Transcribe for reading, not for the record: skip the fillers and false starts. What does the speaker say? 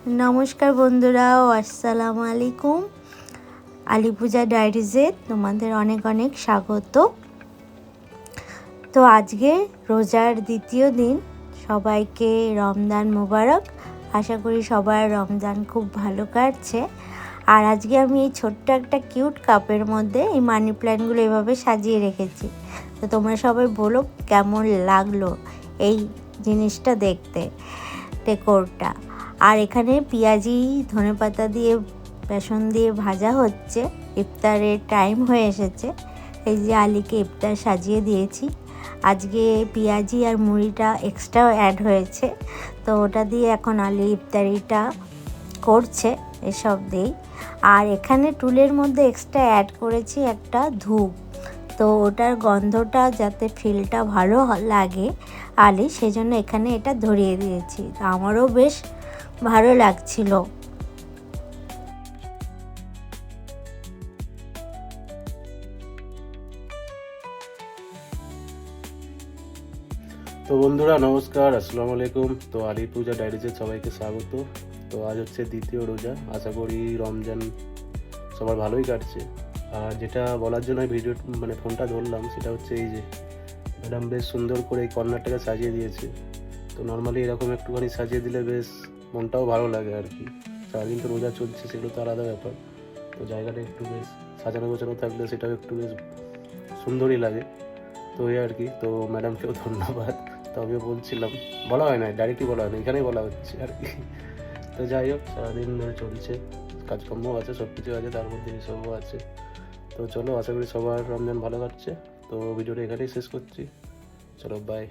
নমস্কার বন্ধুরা, আসসালামু আলাইকুম। আলিপূজা ডায়েরিজে তোমাদের অনেক অনেক স্বাগত। তো আজকে রোজার দ্বিতীয় দিন, সবাইকে রমজান মোবারক। আশা করি সবার রমজান খুব ভালো কাটছে। আর আজকে আমি এই ছোট্ট একটা কিউট কাপের মধ্যে এই মানি প্ল্যান্টগুলো এভাবে সাজিয়ে রেখেছি। তো তোমরা সবাই বলো কেমন লাগলো এই জিনিসটা দেখতে, ডেকোরটা। আর এখানে পেঁয়াজি ধনেপাতা দিয়ে বেসন দিয়ে ভাজা হচ্ছে। ইফতারের টাইম হয়ে এসেছে। এই যে আলীকে ইফতার সাজিয়ে দিয়েছি। আজকে পেঁয়াজি আর মুড়িটা এক্সট্রা অ্যাড হয়েছে, তো ওটা দিয়ে এখন আলী ইফতারিটা করছে এসব দিয়েই। আর এখানে টুলের মধ্যে এক্সট্রা অ্যাড করেছি একটা ধূপ, তো ওটার গন্ধটা যাতে ফিলটা ভালো লাগে আলী, সেজন্য এখানে এটা ধরিয়ে দিয়েছি। তো আমারও বেশ ভালো লাগছিল। তো বন্ধুরা নমস্কার, আসসালামু আলাইকুম। তো আলিপূজা ডায়েরিজে সবাইকে স্বাগত। তো আজ হচ্ছে দ্বিতীয় রোজা। আশা করি রমজান সবার ভালোই কাটছে। আর যেটা বলার জন্য ভিডিও ফোনটা ধরলাম সেটা হচ্ছে এই যে ম্যাডাম বেশ সুন্দর করে এই কর্নারটাকে সাজিয়ে দিয়েছে। তো নর্মালি এরকম একটুখানি সাজিয়ে দিলে বেশ মনটাও ভালো লাগে আর কি। সারাদিন তো রোজা চলছে, সেগুলো তো আলাদা ব্যাপার। তো জায়গাটা একটু বেশ সাজানো গোছানো থাকলে সেটাও একটু বেশ সুন্দরই লাগে। তো এই আর কি। তো ম্যাডামকেও ধন্যবাদ। তো আমিও বলছিলাম, বলা হয় না, ডাইরেক্টলি বলা হয় না, এখানেই বলা হচ্ছে আর কি। তো যাই হোক, সারাদিন ধরে চলছে, কাজকর্মও আছে, সব কিছু আছে, তার মধ্যে এসবও আছে। তো চলো, আশা করি সবার রমজান ভালো কাটছে। তো ভিডিওটা এখানেই শেষ করছি। চলো, বাই।